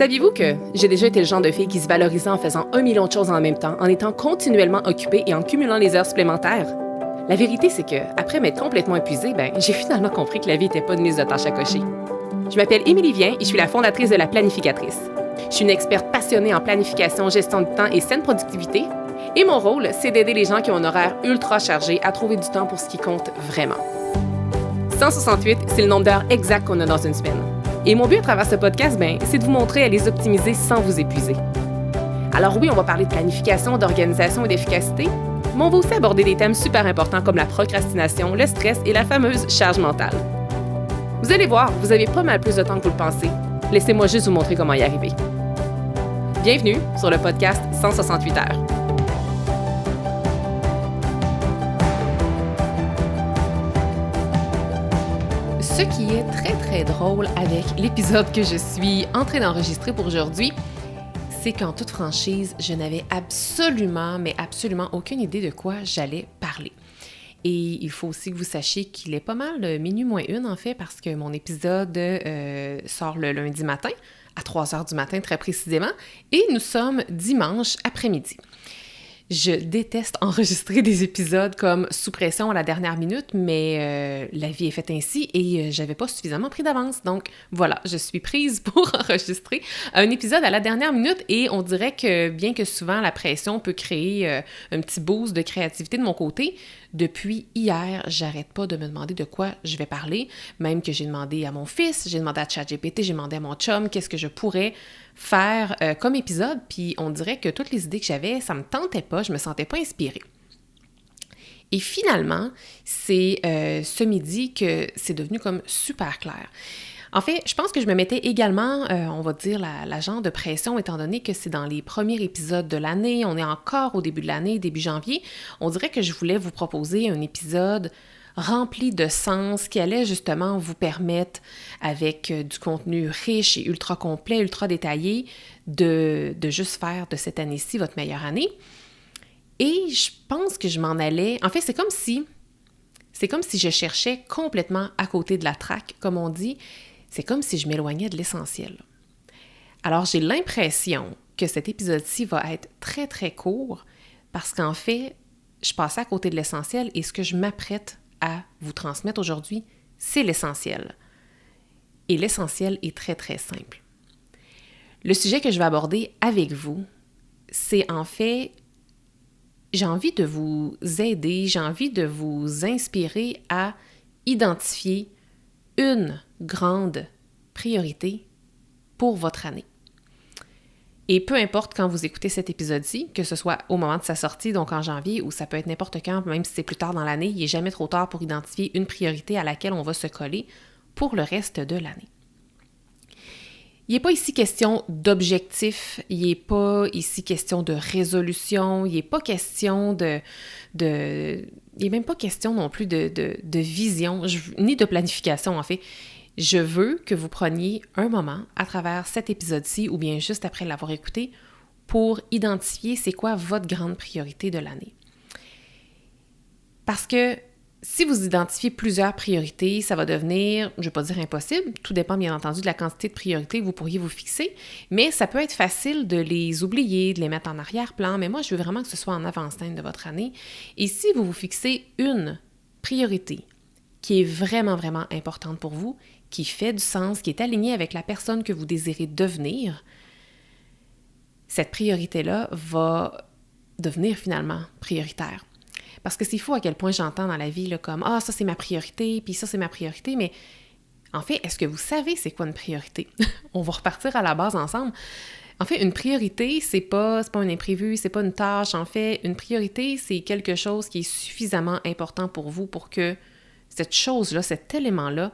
Saviez-vous que j'ai déjà été le genre de fille qui se valorisait en faisant 1 million de choses en même temps, en étant continuellement occupée et en cumulant les heures supplémentaires? La vérité, c'est que, après m'être complètement épuisée, j'ai finalement compris que la vie n'était pas une liste de tâches à cocher. Je m'appelle Émilie Vien et je suis la fondatrice de La Planificatrice. Je suis une experte passionnée en planification, gestion du temps et saine productivité. Et mon rôle, c'est d'aider les gens qui ont un horaire ultra chargé à trouver du temps pour ce qui compte vraiment. 168, c'est le nombre d'heures exact qu'on a dans une semaine. Et mon but à travers ce podcast, c'est de vous montrer à les optimiser sans vous épuiser. Alors oui, on va parler de planification, d'organisation et d'efficacité, mais on va aussi aborder des thèmes super importants comme la procrastination, le stress et la fameuse charge mentale. Vous allez voir, vous avez pas mal plus de temps que vous le pensez. Laissez-moi juste vous montrer comment y arriver. Bienvenue sur le podcast 168 heures. Ce qui est très très drôle avec l'épisode que je suis en train d'enregistrer pour aujourd'hui, c'est qu'en toute franchise, je n'avais absolument aucune idée de quoi j'allais parler. Et il faut aussi que vous sachiez qu'il est pas mal minuit moins une en fait, parce que mon épisode sort le lundi matin, à 3h du matin très précisément, et nous sommes dimanche après-midi. Je déteste enregistrer des épisodes comme sous pression à la dernière minute, mais la vie est faite ainsi et j'avais pas suffisamment pris d'avance. Donc voilà, je suis prise pour enregistrer un épisode à la dernière minute et on dirait que bien que souvent la pression peut créer un petit boost de créativité de mon côté, depuis hier, j'arrête pas de me demander de quoi je vais parler, même que j'ai demandé à mon fils, j'ai demandé à ChatGPT, j'ai demandé à mon chum qu'est-ce que je pourrais faire comme épisode, puis on dirait que toutes les idées que j'avais, ça me tentait pas, je me sentais pas inspirée. Et finalement, c'est ce midi que c'est devenu comme super clair. En fait, je pense que je me mettais également, on va dire, la genre de pression, étant donné que c'est dans les premiers épisodes de l'année, on est encore au début de l'année, début janvier. On dirait que je voulais vous proposer un épisode rempli de sens qui allait justement vous permettre, avec du contenu riche et ultra complet, ultra détaillé, de juste faire de cette année-ci votre meilleure année. Et je pense que je m'en allais... En fait, c'est comme si je cherchais complètement à côté de la traque, comme on dit. C'est comme si je m'éloignais de l'essentiel. Alors, j'ai l'impression que cet épisode-ci va être très, très court parce qu'en fait, je passais à côté de l'essentiel et ce que je m'apprête à vous transmettre aujourd'hui, c'est l'essentiel. Et l'essentiel est très, très simple. Le sujet que je vais aborder avec vous, c'est en fait, j'ai envie de vous aider, j'ai envie de vous inspirer à identifier une grande priorité pour votre année. Et peu importe quand vous écoutez cet épisode-ci, que ce soit au moment de sa sortie, donc en janvier, ou ça peut être n'importe quand, même si c'est plus tard dans l'année, il n'est jamais trop tard pour identifier une priorité à laquelle on va se coller pour le reste de l'année. Il n'est pas ici question d'objectif, il n'est pas ici question de résolution, il n'est pas question il n'est même pas question non plus de vision, ni de planification en fait. Je veux que vous preniez un moment à travers cet épisode-ci ou bien juste après l'avoir écouté pour identifier c'est quoi votre grande priorité de l'année. Parce que si vous identifiez plusieurs priorités, ça va devenir, je ne vais pas dire impossible, tout dépend bien entendu de la quantité de priorités que vous pourriez vous fixer, mais ça peut être facile de les oublier, de les mettre en arrière-plan, mais moi je veux vraiment que ce soit en avant-scène de votre année. Et si vous vous fixez une priorité qui est vraiment, vraiment importante pour vous, qui fait du sens, qui est alignée avec la personne que vous désirez devenir, cette priorité-là va devenir finalement prioritaire. Parce que c'est fou à quel point j'entends dans la vie là, comme « Ah, ça c'est ma priorité, puis ça c'est ma priorité », mais en fait, est-ce que vous savez c'est quoi une priorité? On va repartir à la base ensemble. En fait, une priorité, c'est pas un imprévu, c'est pas une tâche. En fait, une priorité, c'est quelque chose qui est suffisamment important pour vous pour que cette chose-là, cet élément-là,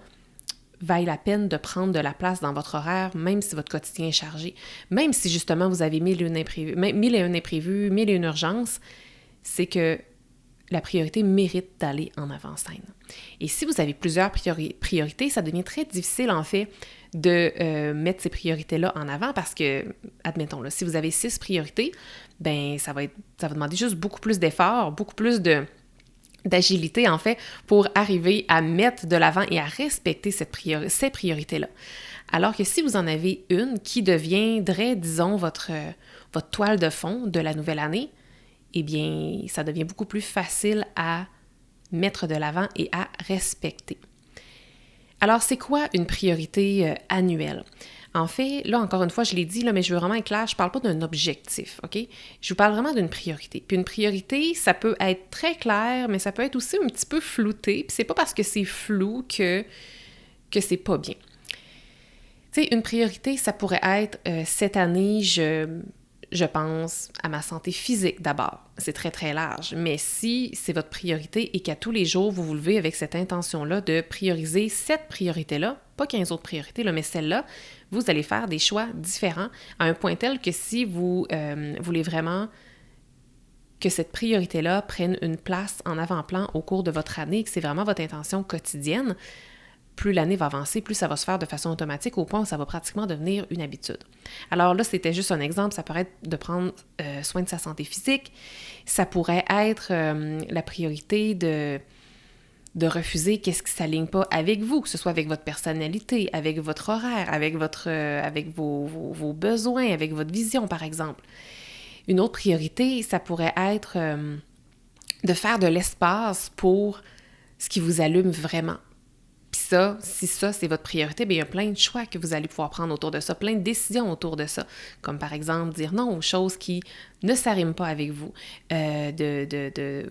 vaille la peine de prendre de la place dans votre horaire, même si votre quotidien est chargé. Même si justement vous avez 1000 et un imprévus, 1000 et une urgences, c'est que la priorité mérite d'aller en avant-scène. Et si vous avez plusieurs priorités, ça devient très difficile en fait de mettre ces priorités-là en avant parce que, admettons, là, si vous avez 6 priorités, ça va demander juste beaucoup plus d'efforts, beaucoup plus d'agilité, en fait, pour arriver à mettre de l'avant et à respecter ces priorités-là. Alors que si vous en avez une qui deviendrait, disons, votre toile de fond de la nouvelle année, eh bien, ça devient beaucoup plus facile à mettre de l'avant et à respecter. Alors, c'est quoi une priorité annuelle? En fait, là, encore une fois, je l'ai dit, là, mais je veux vraiment être clair, je ne parle pas d'un objectif, OK? Je vous parle vraiment d'une priorité. Puis une priorité, ça peut être très clair, mais ça peut être aussi un petit peu flouté. Puis c'est pas parce que c'est flou que c'est pas bien. Tu sais, une priorité, ça pourrait être, cette année, je pense à ma santé physique d'abord. C'est très, très large. Mais si c'est votre priorité et qu'à tous les jours, vous vous levez avec cette intention-là de prioriser cette priorité-là, pas 15 autres priorités, là, mais celle-là, vous allez faire des choix différents à un point tel que si vous voulez vraiment que cette priorité-là prenne une place en avant-plan au cours de votre année, que c'est vraiment votre intention quotidienne, plus l'année va avancer, plus ça va se faire de façon automatique au point où ça va pratiquement devenir une habitude. Alors là, c'était juste un exemple, ça pourrait être de prendre soin de sa santé physique, ça pourrait être la priorité de refuser qu'est-ce qui ne s'aligne pas avec vous, que ce soit avec votre personnalité, avec votre horaire, avec vos besoins, avec votre vision, par exemple. Une autre priorité, ça pourrait être de faire de l'espace pour ce qui vous allume vraiment. Puis ça, si ça, c'est votre priorité, bien, il y a plein de choix que vous allez pouvoir prendre autour de ça, plein de décisions autour de ça, comme par exemple dire non aux choses qui ne s'arriment pas avec vous,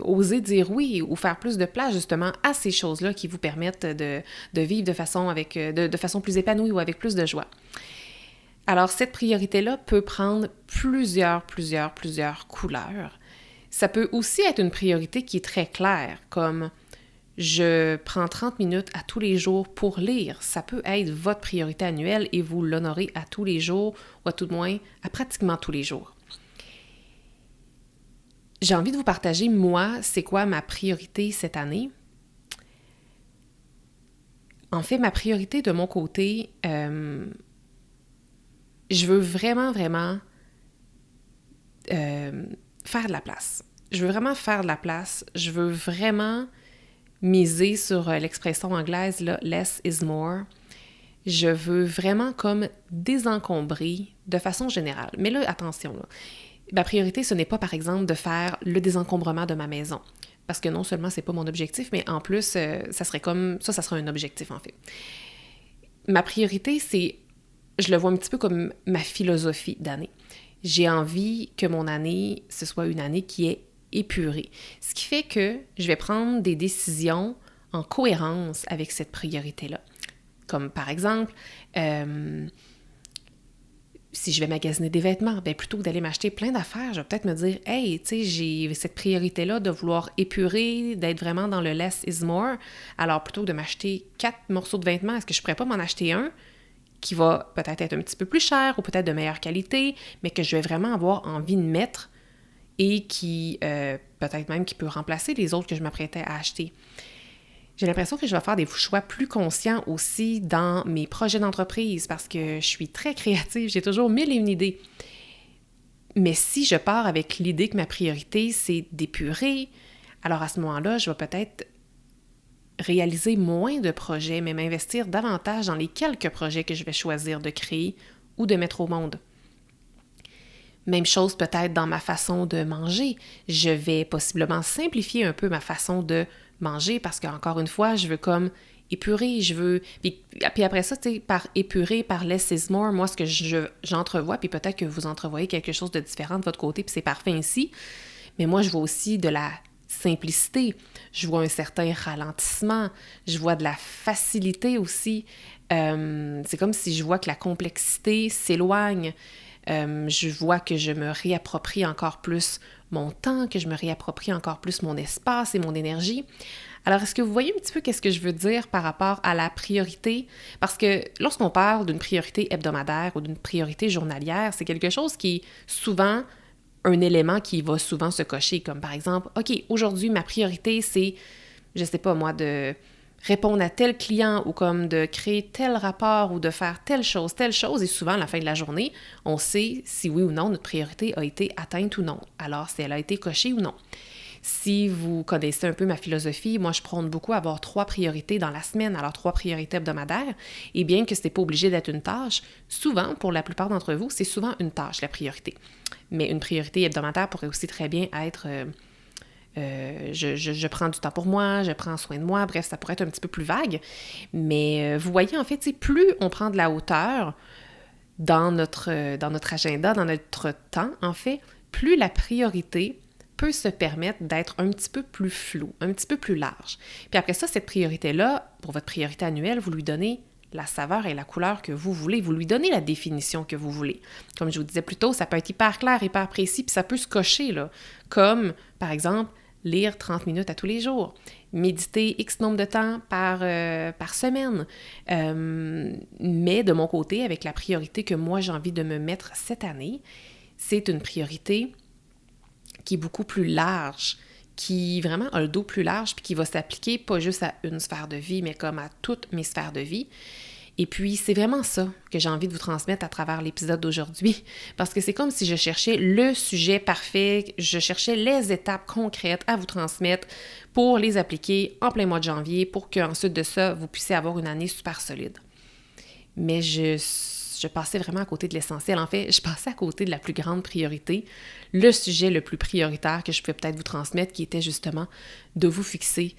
oser dire oui ou faire plus de place justement à ces choses-là qui vous permettent de vivre de façon plus épanouie ou avec plus de joie. Alors, cette priorité-là peut prendre plusieurs couleurs. Ça peut aussi être une priorité qui est très claire, comme je prends 30 minutes à tous les jours pour lire. Ça peut être votre priorité annuelle et vous l'honorez à tous les jours, ou à tout de moins à pratiquement tous les jours. J'ai envie de vous partager, moi, c'est quoi ma priorité cette année. En fait, ma priorité de mon côté, je veux vraiment faire de la place. Je veux vraiment faire de la place. Je veux vraiment miser sur l'expression anglaise, là, less is more. Je veux vraiment comme désencombrer de façon générale. Mais là, attention, là, ma priorité, ce n'est pas, par exemple, de faire le désencombrement de ma maison. Parce que non seulement c'est pas mon objectif, mais en plus, ça serait un objectif, en fait. Ma priorité, je le vois un petit peu comme ma philosophie d'année. J'ai envie que mon année, ce soit une année qui est épurée. Ce qui fait que je vais prendre des décisions en cohérence avec cette priorité-là. Comme par exemple, si je vais magasiner des vêtements, bien plutôt que d'aller m'acheter plein d'affaires, je vais peut-être me dire « Hey, tu sais, j'ai cette priorité-là de vouloir épurer, d'être vraiment dans le less is more. Alors plutôt que de m'acheter 4 morceaux de vêtements, est-ce que je ne pourrais pas m'en acheter un qui va peut-être être un petit peu plus cher ou peut-être de meilleure qualité, mais que je vais vraiment avoir envie de mettre et qui, peut-être même qui peut remplacer les autres que je m'apprêtais à acheter. » J'ai l'impression que je vais faire des choix plus conscients aussi dans mes projets d'entreprise parce que je suis très créative, j'ai toujours 1001 idées. Mais si je pars avec l'idée que ma priorité, c'est d'épurer, alors à ce moment-là, je vais peut-être réaliser moins de projets, mais m'investir davantage dans les quelques projets que je vais choisir de créer ou de mettre au monde. Même chose peut-être dans ma façon de manger. Je vais possiblement simplifier un peu ma façon de manger parce qu'encore une fois, je veux comme épurer, Puis après ça, tu sais, par épurer, par less is more, moi, ce que j'entrevois, puis peut-être que vous entrevoyez quelque chose de différent de votre côté, puis c'est parfait ainsi, mais moi, je vois aussi de la simplicité, je vois un certain ralentissement, je vois de la facilité aussi. C'est comme si je vois que la complexité s'éloigne. Je vois que je me réapproprie encore plus mon temps, que je me réapproprie encore plus mon espace et mon énergie. Alors, est-ce que vous voyez un petit peu qu'est-ce que je veux dire par rapport à la priorité? Parce que lorsqu'on parle d'une priorité hebdomadaire ou d'une priorité journalière, c'est quelque chose qui est souvent un élément qui va souvent se cocher, comme par exemple, OK, aujourd'hui, ma priorité, c'est, je sais pas moi, de répondre à tel client ou comme de créer tel rapport ou de faire telle chose, et souvent, à la fin de la journée, on sait si oui ou non notre priorité a été atteinte ou non, alors si elle a été cochée ou non. Si vous connaissez un peu ma philosophie, moi je prône beaucoup avoir 3 priorités dans la semaine, alors 3 priorités hebdomadaires, et bien que ce n'est pas obligé d'être une tâche, souvent, pour la plupart d'entre vous, c'est souvent une tâche, la priorité. Mais une priorité hebdomadaire pourrait aussi très bien être je prends du temps pour moi, je prends soin de moi, bref, ça pourrait être un petit peu plus vague. Mais vous voyez, en fait, plus on prend de la hauteur dans notre agenda, dans notre temps, en fait, plus la priorité peut se permettre d'être un petit peu plus floue, un petit peu plus large. Puis après ça, cette priorité-là, pour votre priorité annuelle, vous lui donnez la saveur et la couleur que vous voulez, vous lui donnez la définition que vous voulez. Comme je vous disais plus tôt, ça peut être hyper clair, hyper précis, puis ça peut se cocher, là. Comme, par exemple, lire 30 minutes à tous les jours, méditer X nombre de temps par semaine. Mais de mon côté, avec la priorité que moi j'ai envie de me mettre cette année, c'est une priorité qui est beaucoup plus large, qui vraiment a le dos plus large, puis qui va s'appliquer pas juste à une sphère de vie, mais comme à toutes mes sphères de vie. Et puis, c'est vraiment ça que j'ai envie de vous transmettre à travers l'épisode d'aujourd'hui, parce que c'est comme si je cherchais le sujet parfait, je cherchais les étapes concrètes à vous transmettre pour les appliquer en plein mois de janvier, pour qu'ensuite de ça, vous puissiez avoir une année super solide. Mais je passais vraiment à côté de l'essentiel. En fait, je passais à côté de la plus grande priorité, le sujet le plus prioritaire que je pouvais peut-être vous transmettre, qui était justement de vous fixer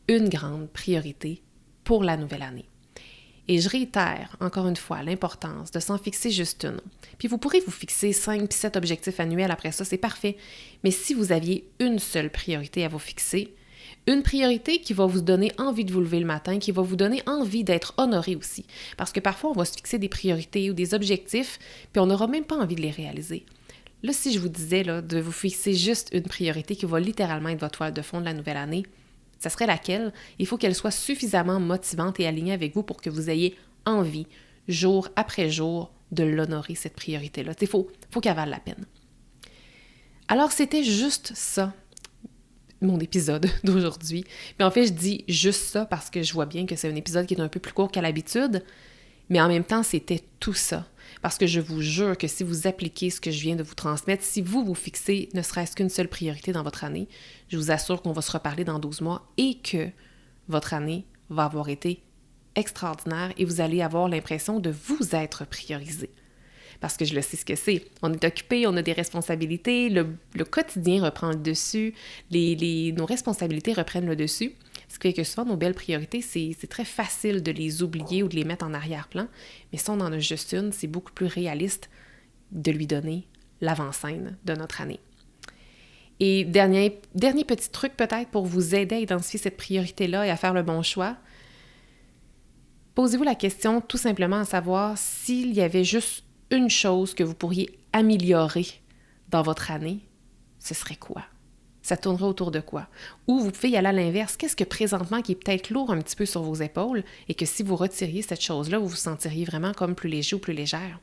une grande priorité pour la nouvelle année. Et je réitère, encore une fois, l'importance de s'en fixer juste une. Puis vous pourrez vous fixer 5 puis 7 objectifs annuels après ça, c'est parfait. Mais si vous aviez une seule priorité à vous fixer, une priorité qui va vous donner envie de vous lever le matin, qui va vous donner envie d'être honoré aussi. Parce que parfois, on va se fixer des priorités ou des objectifs, puis on n'aura même pas envie de les réaliser. Là, si je vous disais là, de vous fixer juste une priorité qui va littéralement être votre toile de fond de la nouvelle année, ça serait laquelle? Il faut qu'elle soit suffisamment motivante et alignée avec vous pour que vous ayez envie, jour après jour, de l'honorer, cette priorité-là. Il faut qu'elle vale la peine. Alors, c'était juste ça, mon épisode d'aujourd'hui. Mais en fait, je dis juste ça parce que je vois bien que c'est un épisode qui est un peu plus court qu'à l'habitude, mais en même temps, c'était tout ça. Parce que je vous jure que si vous appliquez ce que je viens de vous transmettre, si vous fixez ne serait-ce qu'une seule priorité dans votre année, je vous assure qu'on va se reparler dans 12 mois et que votre année va avoir été extraordinaire et vous allez avoir l'impression de vous être priorisé. Parce que je le sais ce que c'est. On est occupé, on a des responsabilités, le quotidien reprend le dessus, nos responsabilités reprennent le dessus. Ce qui fait que souvent, nos belles priorités, c'est très facile de les oublier ou de les mettre en arrière-plan. Mais si on en a juste une, c'est beaucoup plus réaliste de lui donner l'avant-scène de notre année. Et dernier petit truc peut-être pour vous aider à identifier cette priorité-là et à faire le bon choix, posez-vous la question tout simplement à savoir s'il y avait juste une chose que vous pourriez améliorer dans votre année, ce serait quoi? Ça tournerait autour de quoi? Ou vous pouvez y aller à l'inverse. Qu'est-ce que présentement qui est peut-être lourd un petit peu sur vos épaules et que si vous retiriez cette chose-là, vous vous sentiriez vraiment comme plus léger ou plus légère?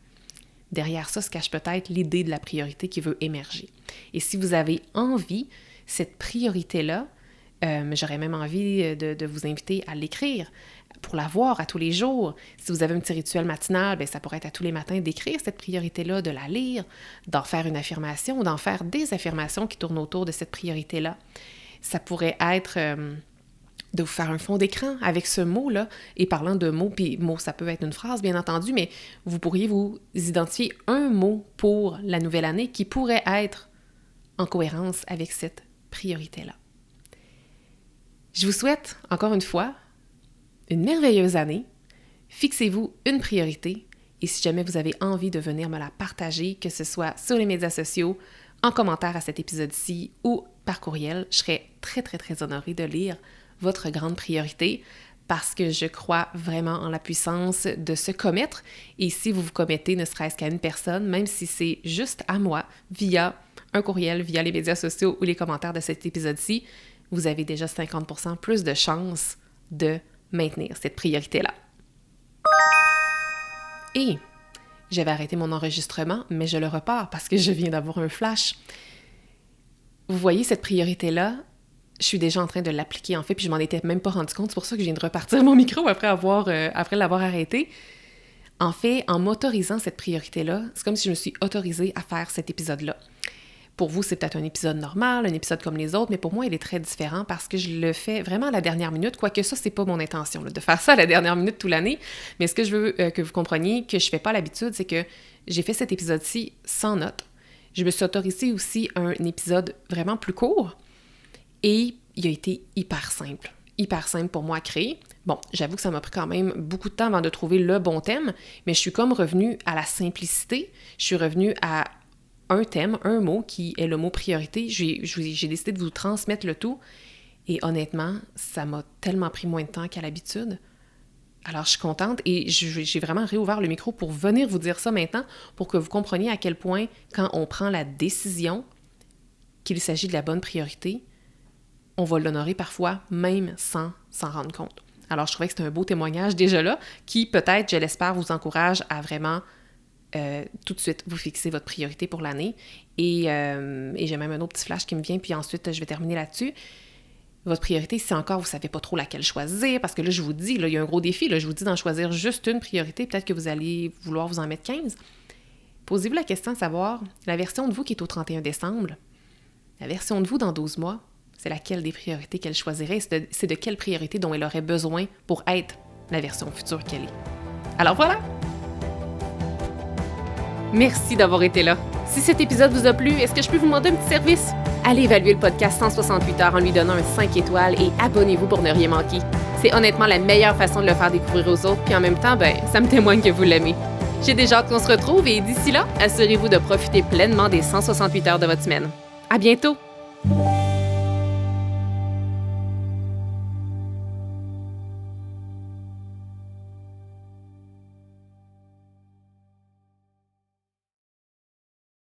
Derrière ça se cache peut-être l'idée de la priorité qui veut émerger. Et si vous avez envie, cette priorité-là, j'aurais même envie de vous inviter à l'écrire pour la voir à tous les jours. Si vous avez un petit rituel matinal, bien, ça pourrait être à tous les matins d'écrire cette priorité-là, de la lire, d'en faire une affirmation ou d'en faire des affirmations qui tournent autour de cette priorité-là. Ça pourrait être de vous faire un fond d'écran avec ce mot-là. Et parlant de mots, puis mot, ça peut être une phrase, bien entendu, mais vous pourriez vous identifier un mot pour la nouvelle année qui pourrait être en cohérence avec cette priorité-là. Je vous souhaite, encore une fois, une merveilleuse année. Fixez-vous une priorité et si jamais vous avez envie de venir me la partager, que ce soit sur les médias sociaux, en commentaire à cet épisode-ci ou par courriel, je serais très, très, très honorée de lire votre grande priorité parce que je crois vraiment en la puissance de se commettre et si vous vous commettez ne serait-ce qu'à une personne, même si c'est juste à moi, via un courriel, via les médias sociaux ou les commentaires de cet épisode-ci, vous avez déjà 50% plus de chances de maintenir cette priorité-là. Et j'avais arrêté mon enregistrement, mais je le repars parce que je viens d'avoir un flash. Vous voyez cette priorité-là, je suis déjà en train de l'appliquer en fait, puis je m'en étais même pas rendu compte, c'est pour ça que je viens de repartir mon micro après l'avoir arrêté. En fait, en m'autorisant cette priorité-là, c'est comme si je me suis autorisée à faire cet épisode-là. Pour vous, c'est peut-être un épisode normal, un épisode comme les autres, mais pour moi, il est très différent parce que je le fais vraiment à la dernière minute, quoique ça, c'est pas mon intention, là, de faire ça à la dernière minute toute l'année. Mais ce que je veux que vous compreniez, que je fais pas à l'habitude, c'est que j'ai fait cet épisode-ci sans notes. Je me suis autorisée aussi un épisode vraiment plus court et il a été hyper simple pour moi à créer. Bon, j'avoue que ça m'a pris quand même beaucoup de temps avant de trouver le bon thème, mais je suis comme revenue à la simplicité, je suis revenue à un thème, un mot qui est le mot priorité. J'ai décidé de vous transmettre le tout et honnêtement, ça m'a tellement pris moins de temps qu'à l'habitude. Alors, je suis contente et j'ai vraiment réouvert le micro pour venir vous dire ça maintenant pour que vous compreniez à quel point, quand on prend la décision qu'il s'agit de la bonne priorité, on va l'honorer parfois même sans s'en rendre compte. Alors, je trouvais que c'était un beau témoignage déjà là qui, peut-être, je l'espère, vous encourage à vraiment tout de suite vous fixer votre priorité pour l'année. Et j'ai même un autre petit flash qui me vient, puis ensuite, je vais terminer là-dessus. Votre priorité, si encore vous ne savez pas trop laquelle choisir, parce que là, je vous dis, là, il y a un gros défi, là, je vous dis d'en choisir juste une priorité, peut-être que vous allez vouloir vous en mettre 15. Posez-vous la question de savoir, la version de vous qui est au 31 décembre, la version de vous dans 12 mois, c'est laquelle des priorités qu'elle choisirait? C'est de quelle priorité dont elle aurait besoin pour être la version future qu'elle est. Alors voilà! Merci d'avoir été là. Si cet épisode vous a plu, est-ce que je peux vous demander un petit service? Allez évaluer le podcast 168 heures en lui donnant un 5 étoiles et abonnez-vous pour ne rien manquer. C'est honnêtement la meilleure façon de le faire découvrir aux autres, puis en même temps, ça me témoigne que vous l'aimez. J'ai déjà hâte qu'on se retrouve et d'ici là, assurez-vous de profiter pleinement des 168 heures de votre semaine. À bientôt!